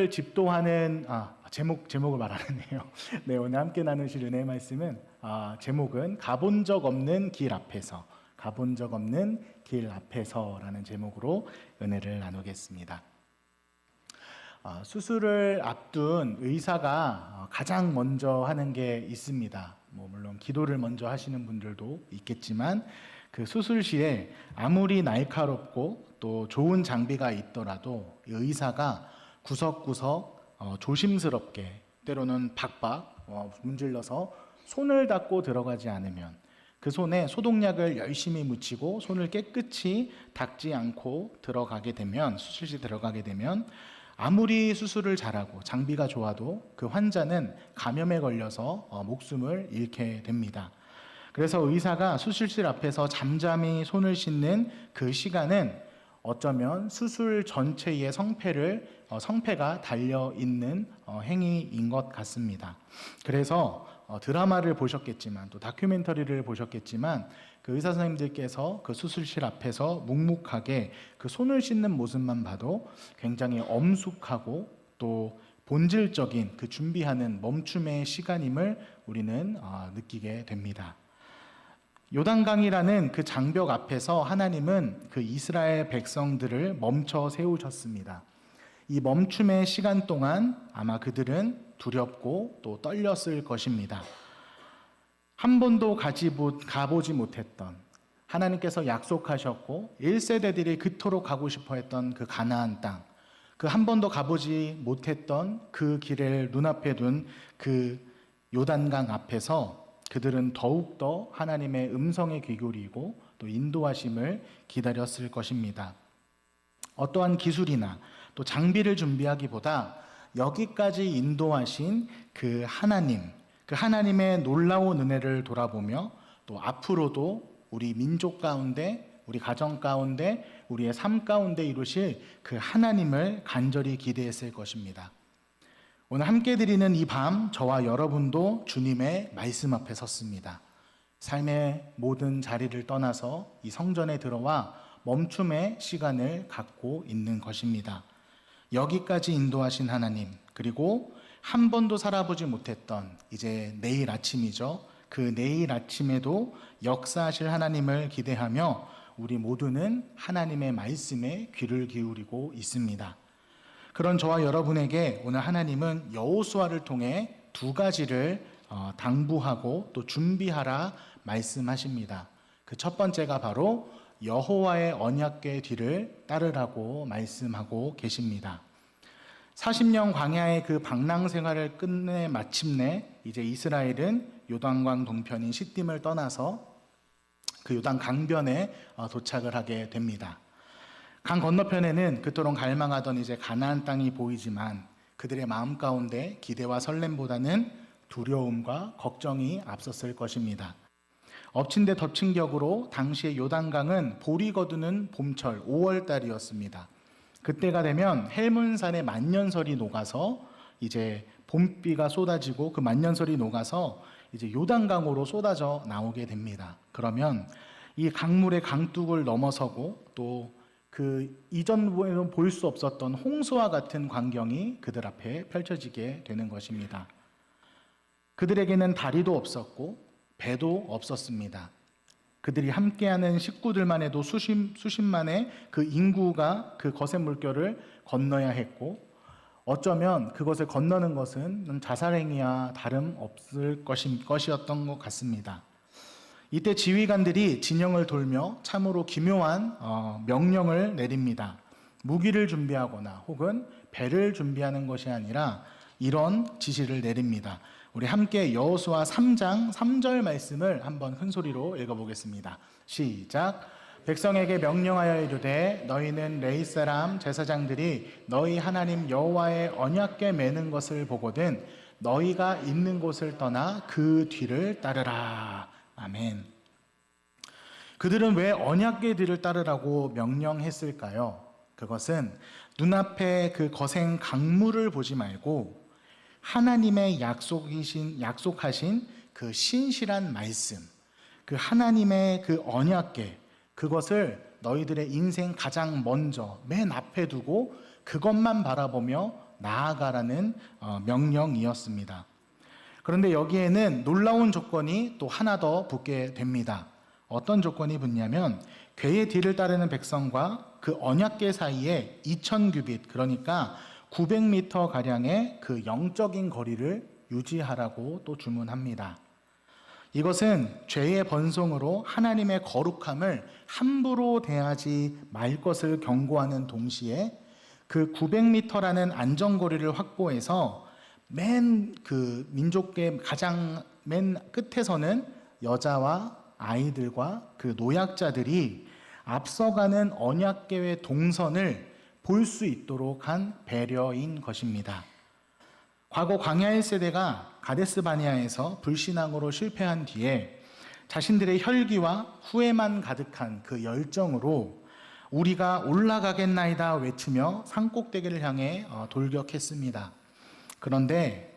수술을 집도하는 제목을 말하네요. 네, 오늘 함께 나누실 은혜의 말씀은 제목은 가본 적 없는 길 앞에서라는 제목으로 은혜를 나누겠습니다. 수술을 앞둔 의사가 가장 먼저 하는 게 있습니다. 물론 기도를 먼저 하시는 분들도 있겠지만 그 수술실에 아무리 날카롭고 또 좋은 장비가 있더라도 의사가 구석구석 조심스럽게 때로는 박박 문질러서 손을 닦고 들어가지 않으면 그 손에 소독약을 열심히 묻히고 손을 깨끗이 닦지 않고 수술실 들어가게 되면 아무리 수술을 잘하고 장비가 좋아도 그 환자는 감염에 걸려서 목숨을 잃게 됩니다. 그래서 의사가 수술실 앞에서 잠잠히 손을 씻는 그 시간은 어쩌면 수술 전체의 성패가 달려있는 행위인 것 같습니다. 그래서 드라마를 보셨겠지만 또 다큐멘터리를 보셨겠지만 그 의사 선생님들께서 그 수술실 앞에서 묵묵하게 그 손을 씻는 모습만 봐도 굉장히 엄숙하고 또 본질적인 그 준비하는 멈춤의 시간임을 우리는 느끼게 됩니다. 요단강이라는 그 장벽 앞에서 하나님은 그 이스라엘 백성들을 멈춰 세우셨습니다. 이 멈춤의 시간 동안 아마 그들은 두렵고 또 떨렸을 것입니다. 한 번도 가보지 못했던, 하나님께서 약속하셨고 1세대들이 그토록 가고 싶어 했던 그 가나안 땅, 그 한 번도 가보지 못했던 그 길을 눈앞에 둔 그 요단강 앞에서 그들은 더욱더 하나님의 음성에 귀 기울이고 또 인도하심을 기다렸을 것입니다. 어떠한 기술이나 또 장비를 준비하기보다 여기까지 인도하신 그 하나님의 놀라운 은혜를 돌아보며 또 앞으로도 우리 민족 가운데, 우리 가정 가운데, 우리의 삶 가운데 이루실 그 하나님을 간절히 기대했을 것입니다. 오늘 함께 드리는 이 밤 저와 여러분도 주님의 말씀 앞에 섰습니다. 삶의 모든 자리를 떠나서 이 성전에 들어와 멈춤의 시간을 갖고 있는 것입니다. 여기까지 인도하신 하나님, 그리고 한 번도 살아보지 못했던 이제 내일 아침이죠. 그 내일 아침에도 역사하실 하나님을 기대하며 우리 모두는 하나님의 말씀에 귀를 기울이고 있습니다. 그런 저와 여러분에게 오늘 하나님은 여호수아를 통해 두 가지를 당부하고 또 준비하라 말씀하십니다. 그 첫 번째가 바로 여호와의 언약궤 뒤를 따르라고 말씀하고 계십니다. 40년 광야의 그 방랑 생활을 끝내 마침내 이제 이스라엘은 요단강 동편인 시딤을 떠나서 그 요단 강변에 도착을 하게 됩니다. 강 건너편에는 그토록 갈망하던 이제 가나안 땅이 보이지만 그들의 마음 가운데 기대와 설렘보다는 두려움과 걱정이 앞섰을 것입니다. 엎친 데 덮친 격으로 당시의 요단강은 보리 거두는 봄철 5월달이었습니다. 그때가 되면 헬문산의 만년설이 녹아서 이제 봄비가 쏟아지고 그 만년설이 녹아서 이제 요단강으로 쏟아져 나오게 됩니다. 그러면 이 강물의 강둑을 넘어서고 또 그 이전에는 볼 수 없었던 홍수와 같은 광경이 그들 앞에 펼쳐지게 되는 것입니다. 그들에게는 다리도 없었고 배도 없었습니다. 그들이 함께하는 식구들만 해도 수십만의 그 인구가 그 거센 물결을 건너야 했고 어쩌면 그것을 건너는 것은 자살행위와 다름없을 것이었던 것 같습니다. 이때 지휘관들이 진영을 돌며 참으로 기묘한 명령을 내립니다. 무기를 준비하거나 혹은 배를 준비하는 것이 아니라 이런 지시를 내립니다. 우리 함께 여호수아 3장 3절 말씀을 한번 큰 소리로 읽어보겠습니다. 시작. 백성에게 명령하여 이르되 너희는 레위 사람 제사장들이 너희 하나님 여호와의 언약궤 매는 것을 보거든 너희가 있는 곳을 떠나 그 뒤를 따르라. 아멘. 그들은 왜 언약궤 뒤를 따르라고 명령했을까요? 그것은 눈앞에 그 거센 강물을 보지 말고 하나님의 약속하신 그 신실한 말씀, 그 하나님의 그 언약궤, 그것을 너희들의 인생 가장 먼저 맨 앞에 두고 그것만 바라보며 나아가라는 명령이었습니다. 그런데 여기에는 놀라운 조건이 또 하나 더 붙게 됩니다. 어떤 조건이 붙냐면 괴의 뒤를 따르는 백성과 그 언약궤 사이에 2000규빗, 그러니까 900m 가량의 그 영적인 거리를 유지하라고 또 주문합니다. 이것은 죄의 번성으로 하나님의 거룩함을 함부로 대하지 말 것을 경고하는 동시에 그 900m라는 안전거리를 확보해서 맨 그 민족계 가장 맨 끝에서는 여자와 아이들과 그 노약자들이 앞서가는 언약궤의 동선을 볼 수 있도록 한 배려인 것입니다. 과거 광야 1세대가 가데스 바네아에서 불신앙으로 실패한 뒤에 자신들의 혈기와 후회만 가득한 그 열정으로 우리가 올라가겠나이다 외치며 산꼭대기를 향해 돌격했습니다. 그런데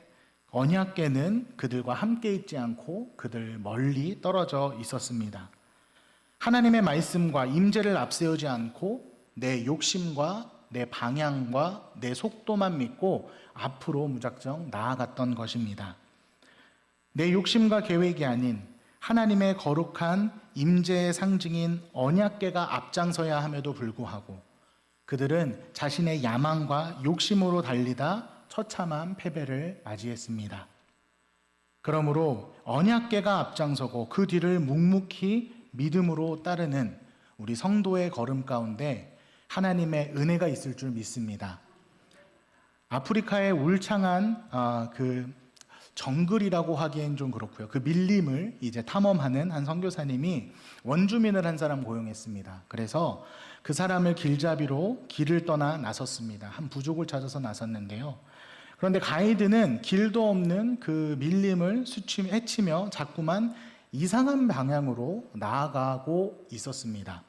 언약궤는 그들과 함께 있지 않고 그들 멀리 떨어져 있었습니다. 하나님의 말씀과 임재를 앞세우지 않고 내 욕심과 내 방향과 내 속도만 믿고 앞으로 무작정 나아갔던 것입니다. 내 욕심과 계획이 아닌 하나님의 거룩한 임재의 상징인 언약궤가 앞장서야 함에도 불구하고 그들은 자신의 야망과 욕심으로 달리다 처참한 패배를 맞이했습니다. 그러므로 언약궤가 앞장서고 그 뒤를 묵묵히 믿음으로 따르는 우리 성도의 걸음 가운데 하나님의 은혜가 있을 줄 믿습니다. 아프리카의 울창한 그 정글이라고 하기엔 좀 그렇고요. 그 밀림을 이제 탐험하는 한 선교사님이 원주민을 한 사람 고용했습니다. 그래서 그 사람을 길잡이로 길을 떠나 나섰습니다. 한 부족을 찾아서 나섰는데요. 그런데 가이드는 길도 없는 그 밀림을 헤치며 자꾸만 이상한 방향으로 나아가고 있었습니다.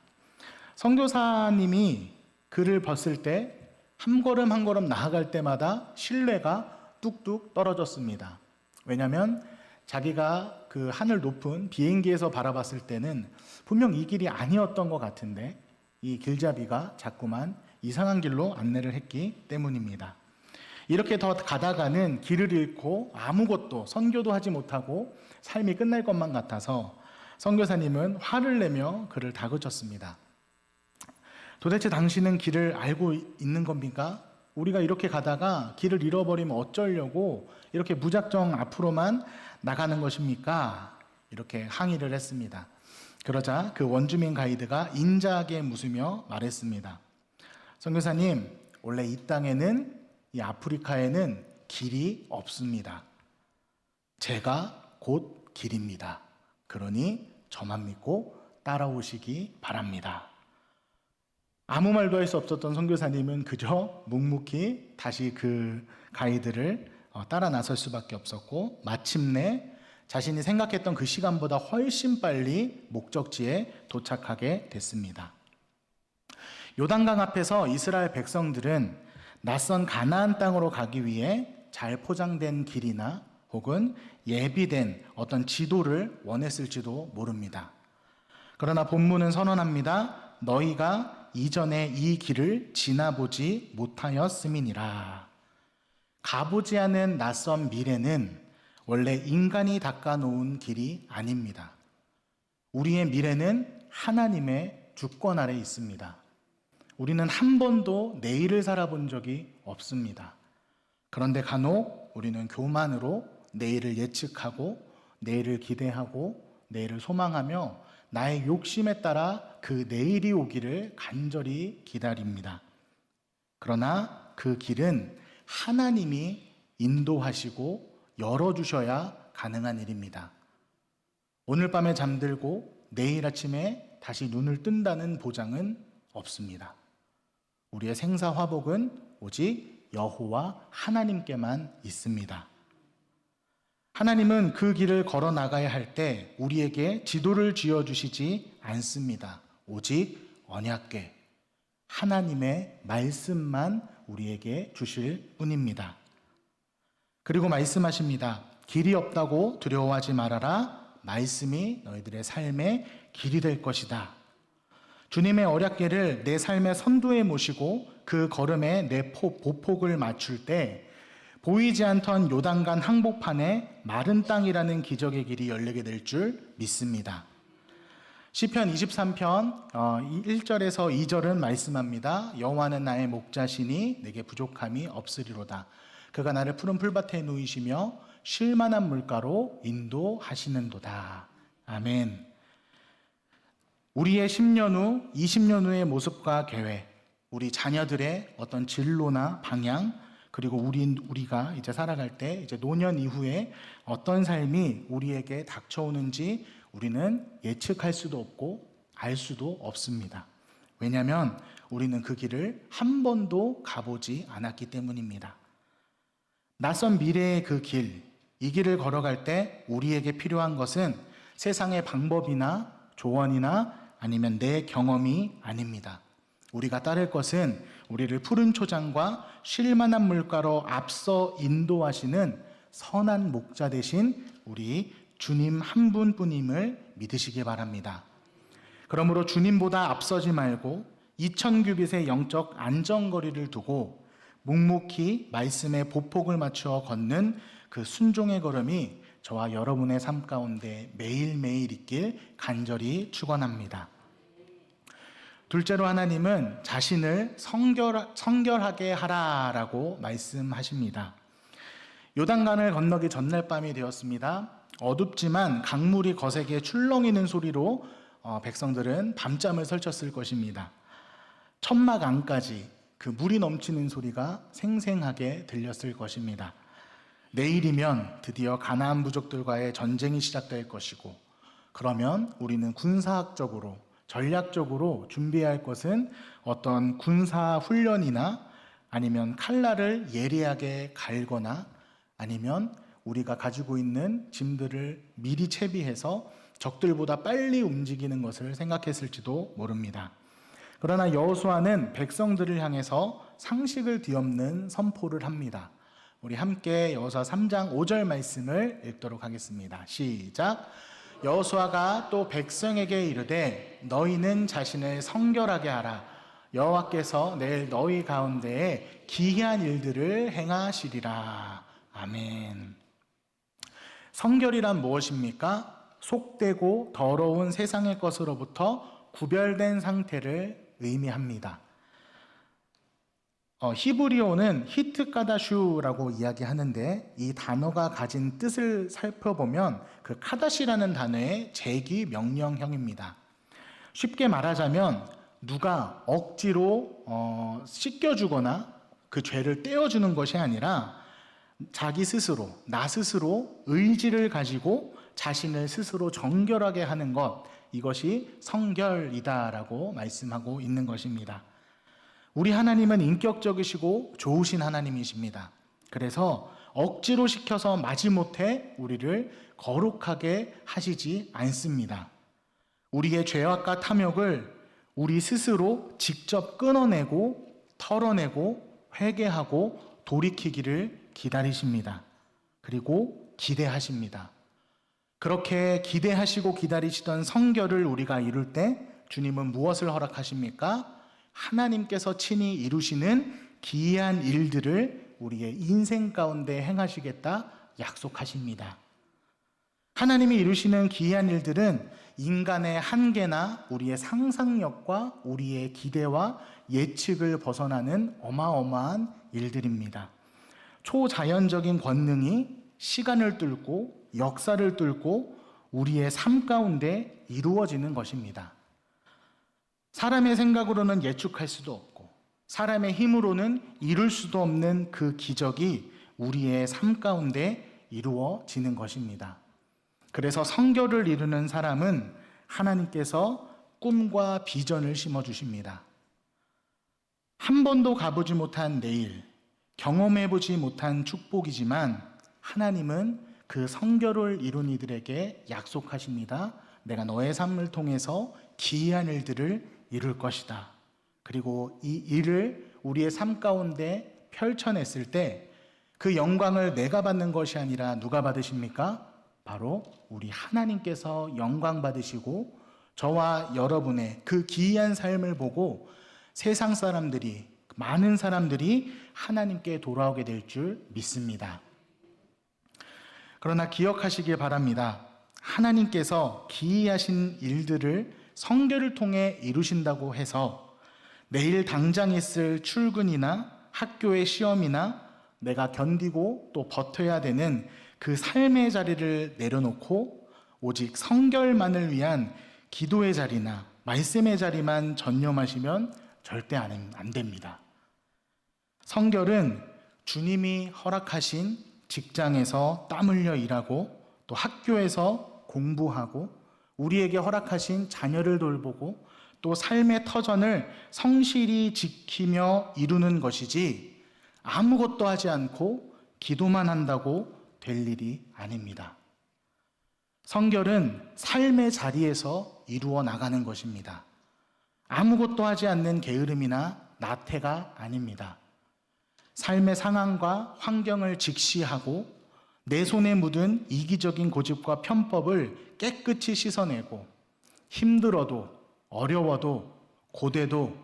선교사님이 그를 봤을 때 한 걸음 한 걸음 나아갈 때마다 신뢰가 뚝뚝 떨어졌습니다. 왜냐하면 자기가 그 하늘 높은 비행기에서 바라봤을 때는 분명 이 길이 아니었던 것 같은데 이 길잡이가 자꾸만 이상한 길로 안내를 했기 때문입니다. 이렇게 더 가다가는 길을 잃고 아무것도 선교도 하지 못하고 삶이 끝날 것만 같아서 선교사님은 화를 내며 그를 다그쳤습니다. 도대체 당신은 길을 알고 있는 겁니까? 우리가 이렇게 가다가 길을 잃어버리면 어쩌려고 이렇게 무작정 앞으로만 나가는 것입니까? 이렇게 항의를 했습니다. 그러자 그 원주민 가이드가 인자하게 웃으며 말했습니다. 선교사님, 원래 이 땅에는, 이 아프리카에는 길이 없습니다. 제가 곧 길입니다. 그러니 저만 믿고 따라오시기 바랍니다. 아무 말도 할 수 없었던 선교사님은 그저 묵묵히 다시 그 가이드를 따라 나설 수밖에 없었고 마침내 자신이 생각했던 그 시간보다 훨씬 빨리 목적지에 도착하게 됐습니다. 요단강 앞에서 이스라엘 백성들은 낯선 가나안 땅으로 가기 위해 잘 포장된 길이나 혹은 예비된 어떤 지도를 원했을지도 모릅니다. 그러나 본문은 선언합니다. 너희가 이전에 이 길을 지나보지 못하였음이니라. 가보지 않은 낯선 미래는 원래 인간이 닦아놓은 길이 아닙니다. 우리의 미래는 하나님의 주권 아래 있습니다. 우리는 한 번도 내일을 살아본 적이 없습니다. 그런데 간혹 우리는 교만으로 내일을 예측하고 내일을 기대하고 내일을 소망하며 나의 욕심에 따라 그 내일이 오기를 간절히 기다립니다. 그러나 그 길은 하나님이 인도하시고 열어주셔야 가능한 일입니다. 오늘 밤에 잠들고 내일 아침에 다시 눈을 뜬다는 보장은 없습니다. 우리의 생사화복은 오직 여호와 하나님께만 있습니다. 하나님은 그 길을 걸어 나가야 할 때 우리에게 지도를 쥐어주시지 않습니다. 오직 언약궤, 하나님의 말씀만 우리에게 주실 뿐입니다. 그리고 말씀하십니다. 길이 없다고 두려워하지 말아라. 말씀이 너희들의 삶의 길이 될 것이다. 주님의 언약궤를 내 삶의 선두에 모시고 그 걸음에 내 보폭을 맞출 때 보이지 않던 요단강 항복판에 마른 땅이라는 기적의 길이 열리게 될 줄 믿습니다. 시편 23편 1절에서 2절은 말씀합니다. 여호와는 나의 목자시니 내게 부족함이 없으리로다. 그가 나를 푸른 풀밭에 누이시며 쉴 만한 물가로 인도하시는도다. 아멘. 우리의 10년 후, 20년 후의 모습과 계획, 우리 자녀들의 어떤 진로나 방향, 그리고 우리가 이제 살아갈 때 이제 노년 이후에 어떤 삶이 우리에게 닥쳐오는지 우리는 예측할 수도 없고 알 수도 없습니다. 왜냐하면 우리는 그 길을 한 번도 가보지 않았기 때문입니다. 낯선 미래의 그 길, 이 길을 걸어갈 때 우리에게 필요한 것은 세상의 방법이나 조언이나 아니면 내 경험이 아닙니다. 우리가 따를 것은 우리를 푸른 초장과 쉴만한 물가로 앞서 인도하시는 선한 목자 되신 우리 주님 한 분뿐임을 믿으시기 바랍니다. 그러므로 주님보다 앞서지 말고 2000규빗의 영적 안전거리를 두고 묵묵히 말씀의 보폭을 맞추어 걷는 그 순종의 걸음이 저와 여러분의 삶 가운데 매일매일 있길 간절히 축원합니다. 둘째로 하나님은 자신을 성결하게 하라라고 말씀하십니다. 요단강을 건너기 전날 밤이 되었습니다. 어둡지만 강물이 거세게 출렁이는 소리로 백성들은 밤잠을 설쳤을 것입니다. 천막 안까지 그 물이 넘치는 소리가 생생하게 들렸을 것입니다. 내일이면 드디어 가나안 부족들과의 전쟁이 시작될 것이고, 그러면 우리는 군사학적으로 전략적으로 준비해야 할 것은 어떤 군사 훈련이나 아니면 칼날을 예리하게 갈거나 아니면 우리가 가지고 있는 짐들을 미리 채비해서 적들보다 빨리 움직이는 것을 생각했을지도 모릅니다. 그러나 여호수아는 백성들을 향해서 상식을 뒤엎는 선포를 합니다. 우리 함께 여호수아 3장 5절 말씀을 읽도록 하겠습니다. 시작. 여호수아가 또 백성에게 이르되 너희는 자신을 성결하게 하라. 여호와께서 내일 너희 가운데에 기이한 일들을 행하시리라. 아멘. 성결이란 무엇입니까? 속되고 더러운 세상의 것으로부터 구별된 상태를 의미합니다. 히브리어는 히트카다슈라고 이야기하는데 이 단어가 가진 뜻을 살펴보면 그 카다시라는 단어의 제기 명령형입니다. 쉽게 말하자면 누가 억지로 씻겨주거나 그 죄를 떼어주는 것이 아니라 자기 스스로, 나 스스로 의지를 가지고 자신을 스스로 정결하게 하는 것, 이것이 성결이다라고 말씀하고 있는 것입니다. 우리 하나님은 인격적이시고 좋으신 하나님이십니다. 그래서 억지로 시켜서 마지못해 우리를 거룩하게 하시지 않습니다. 우리의 죄악과 탐욕을 우리 스스로 직접 끊어내고 털어내고 회개하고 돌이키기를 기다리십니다. 그리고 기대하십니다. 그렇게 기대하시고 기다리시던 성결을 우리가 이룰 때 주님은 무엇을 허락하십니까? 하나님께서 친히 이루시는 기이한 일들을 우리의 인생 가운데 행하시겠다 약속하십니다. 하나님이 이루시는 기이한 일들은 인간의 한계나 우리의 상상력과 우리의 기대와 예측을 벗어나는 어마어마한 일들입니다. 초자연적인 권능이 시간을 뚫고 역사를 뚫고 우리의 삶 가운데 이루어지는 것입니다. 사람의 생각으로는 예측할 수도 없고 사람의 힘으로는 이룰 수도 없는 그 기적이 우리의 삶 가운데 이루어지는 것입니다. 그래서 성결을 이루는 사람은 하나님께서 꿈과 비전을 심어주십니다. 한 번도 가보지 못한 내일, 경험해보지 못한 축복이지만 하나님은 그 성결을 이룬 이들에게 약속하십니다. 내가 너의 삶을 통해서 기이한 일들을 이룰 것이다. 그리고 이 일을 우리의 삶 가운데 펼쳐냈을 때 그 영광을 내가 받는 것이 아니라 누가 받으십니까? 바로 우리 하나님께서 영광 받으시고 저와 여러분의 그 기이한 삶을 보고 세상 사람들이 많은 사람들이 하나님께 돌아오게 될 줄 믿습니다. 그러나 기억하시길 바랍니다. 하나님께서 기이하신 일들을 성결을 통해 이루신다고 해서 내일 당장 있을 출근이나 학교의 시험이나 내가 견디고 또 버텨야 되는 그 삶의 자리를 내려놓고 오직 성결만을 위한 기도의 자리나 말씀의 자리만 전념하시면 절대 안 됩니다. 성결은 주님이 허락하신 직장에서 땀 흘려 일하고 또 학교에서 공부하고 우리에게 허락하신 자녀를 돌보고 또 삶의 터전을 성실히 지키며 이루는 것이지 아무것도 하지 않고 기도만 한다고 될 일이 아닙니다. 성결은 삶의 자리에서 이루어 나가는 것입니다. 아무것도 하지 않는 게으름이나 나태가 아닙니다. 삶의 상황과 환경을 직시하고 내 손에 묻은 이기적인 고집과 편법을 깨끗이 씻어내고 힘들어도 어려워도 고대도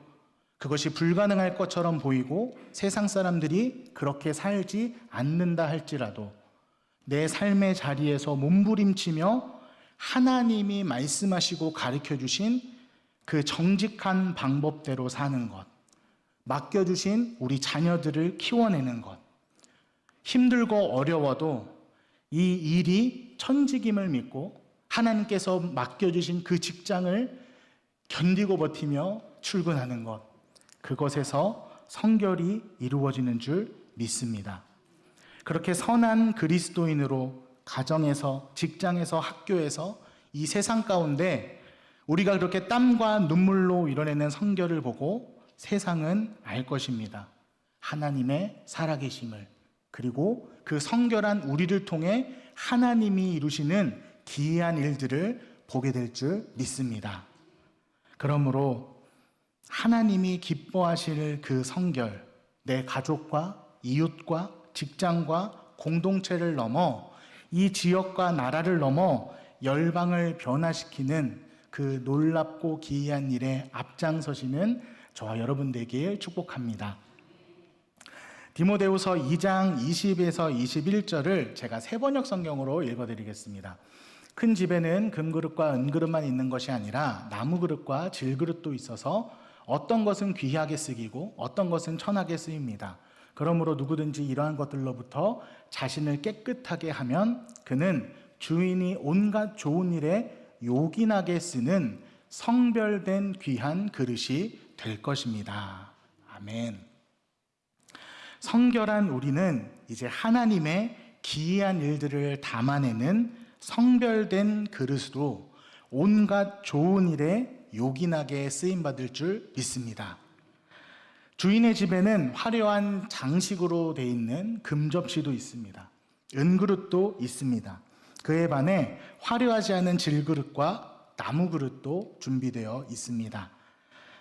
그것이 불가능할 것처럼 보이고 세상 사람들이 그렇게 살지 않는다 할지라도 내 삶의 자리에서 몸부림치며 하나님이 말씀하시고 가르쳐 주신 그 정직한 방법대로 사는 것, 맡겨주신 우리 자녀들을 키워내는 것, 힘들고 어려워도 이 일이 천직임을 믿고 하나님께서 맡겨주신 그 직장을 견디고 버티며 출근하는 것, 그것에서 성결이 이루어지는 줄 믿습니다. 그렇게 선한 그리스도인으로 가정에서, 직장에서, 학교에서 이 세상 가운데 우리가 그렇게 땀과 눈물로 이뤄내는 성결을 보고 세상은 알 것입니다. 하나님의 살아계심을, 그리고 그 성결한 우리를 통해 하나님이 이루시는 기이한 일들을 보게 될 줄 믿습니다. 그러므로 하나님이 기뻐하실 그 성결, 내 가족과 이웃과 직장과 공동체를 넘어 이 지역과 나라를 넘어 열방을 변화시키는 그 놀랍고 기이한 일에 앞장서시는 저와 여러분 되길 축복합니다. 디모데후서 2장 20에서 21절을 제가 새번역 성경으로 읽어드리겠습니다. 큰 집에는 금그릇과 은그릇만 있는 것이 아니라 나무그릇과 질그릇도 있어서 어떤 것은 귀하게 쓰이고 어떤 것은 천하게 쓰입니다. 그러므로 누구든지 이러한 것들로부터 자신을 깨끗하게 하면 그는 주인이 온갖 좋은 일에 요긴하게 쓰는 성별된 귀한 그릇이 될 것입니다. 아멘. 성결한 우리는 이제 하나님의 기이한 일들을 담아내는 성별된 그릇으로 온갖 좋은 일에 요긴하게 쓰임받을 줄 믿습니다. 주인의 집에는 화려한 장식으로 되어 있는 금접시도 있습니다. 은그릇도 있습니다. 그에 반해 화려하지 않은 질그릇과 나무그릇도 준비되어 있습니다.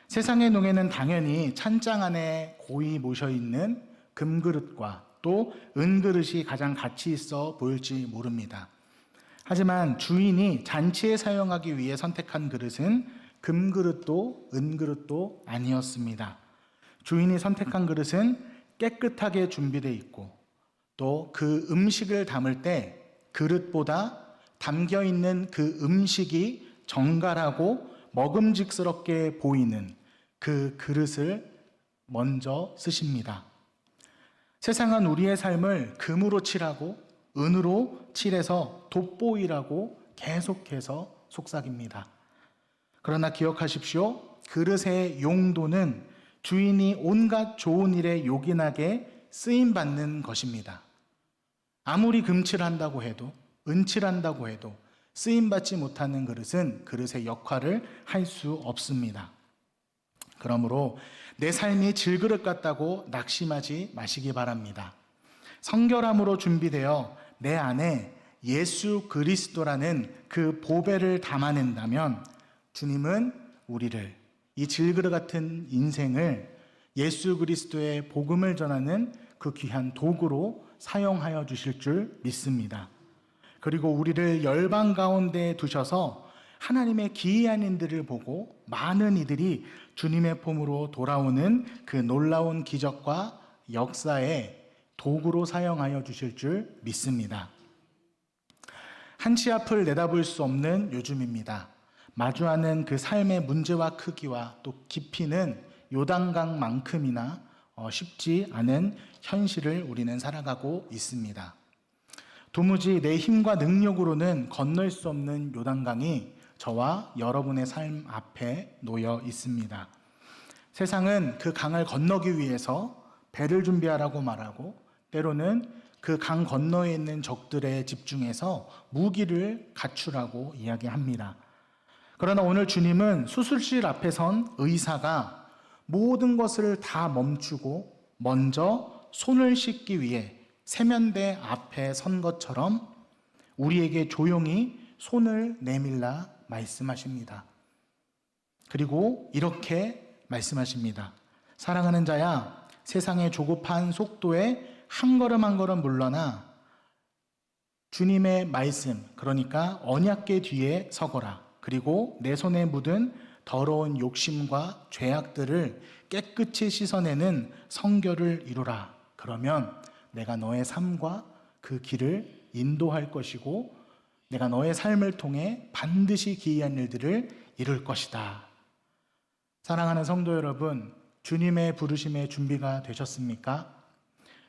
세상의 농에는 당연히 찬장 안에 고이 모셔있는 금그릇과 또 은그릇이 가장 가치 있어 보일지 모릅니다. 하지만 주인이 잔치에 사용하기 위해 선택한 그릇은 금그릇도 은그릇도 아니었습니다. 주인이 선택한 그릇은 깨끗하게 준비되어 있고 또 그 음식을 담을 때 그릇보다 담겨 있는 그 음식이 정갈하고 먹음직스럽게 보이는 그 그릇을 먼저 쓰십니다. 세상은 우리의 삶을 금으로 칠하고 은으로 칠해서 돋보이라고 계속해서 속삭입니다. 그러나 기억하십시오. 그릇의 용도는 주인이 온갖 좋은 일에 요긴하게 쓰임받는 것입니다. 아무리 금칠한다고 해도 은칠한다고 해도 쓰임받지 못하는 그릇은 그릇의 역할을 할 수 없습니다. 그러므로 내 삶이 질그릇 같다고 낙심하지 마시기 바랍니다. 성결함으로 준비되어 내 안에 예수 그리스도라는 그 보배를 담아낸다면 주님은 우리를 이 질그릇 같은 인생을 예수 그리스도의 복음을 전하는 그 귀한 도구로 사용하여 주실 줄 믿습니다. 그리고 우리를 열방 가운데 두셔서 하나님의 기이한 일들을 보고 많은 이들이 주님의 품으로 돌아오는 그 놀라운 기적과 역사의 도구로 사용하여 주실 줄 믿습니다. 한치 앞을 내다볼 수 없는 요즘입니다. 마주하는 그 삶의 문제와 크기와 또 깊이는 요단강만큼이나 쉽지 않은 현실을 우리는 살아가고 있습니다. 도무지 내 힘과 능력으로는 건널 수 없는 요단강이 저와 여러분의 삶 앞에 놓여 있습니다. 세상은 그 강을 건너기 위해서 배를 준비하라고 말하고, 때로는 그 강 건너에 있는 적들에 집중해서 무기를 갖추라고 이야기합니다. 그러나 오늘 주님은 수술실 앞에 선 의사가 모든 것을 다 멈추고 먼저 손을 씻기 위해 세면대 앞에 선 것처럼 우리에게 조용히 손을 내밀라 말씀하십니다. 그리고 이렇게 말씀하십니다. 사랑하는 자야, 세상의 조급한 속도에 한 걸음 한 걸음 물러나 주님의 말씀, 그러니까 언약궤 뒤에 서거라. 그리고 내 손에 묻은 더러운 욕심과 죄악들을 깨끗이 씻어내는 성결을 이루라. 그러면 내가 너의 삶과 그 길을 인도할 것이고 내가 너의 삶을 통해 반드시 기이한 일들을 이룰 것이다. 사랑하는 성도 여러분, 주님의 부르심의 준비가 되셨습니까?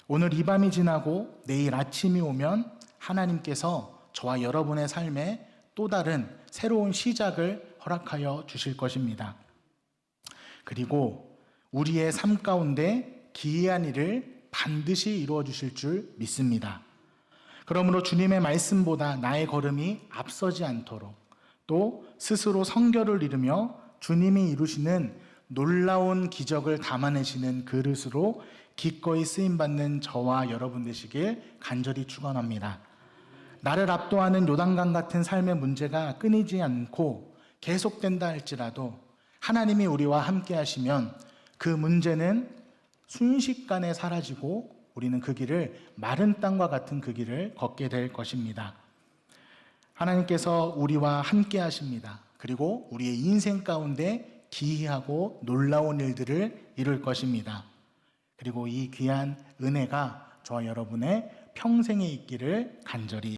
오늘 이 밤이 지나고 내일 아침이 오면 하나님께서 저와 여러분의 삶에 또 다른 새로운 시작을 허락하여 주실 것입니다. 그리고 우리의 삶 가운데 기이한 일을 반드시 이루어 주실 줄 믿습니다. 그러므로 주님의 말씀보다 나의 걸음이 앞서지 않도록 또 스스로 성결을 이루며 주님이 이루시는 놀라운 기적을 담아내시는 그릇으로 기꺼이 쓰임받는 저와 여러분 되시길 간절히 축원합니다. 나를 압도하는 요단강 같은 삶의 문제가 끊이지 않고 계속된다 할지라도 하나님이 우리와 함께 하시면 그 문제는 순식간에 사라지고 우리는 그 길을 마른 땅과 같은 그 길을 걷게 될 것입니다. 하나님께서 우리와 함께 하십니다. 그리고 우리의 인생 가운데 기이하고 놀라운 일들을 이룰 것입니다. 그리고 이 귀한 은혜가 저와 여러분의 평생에 있기를 간절히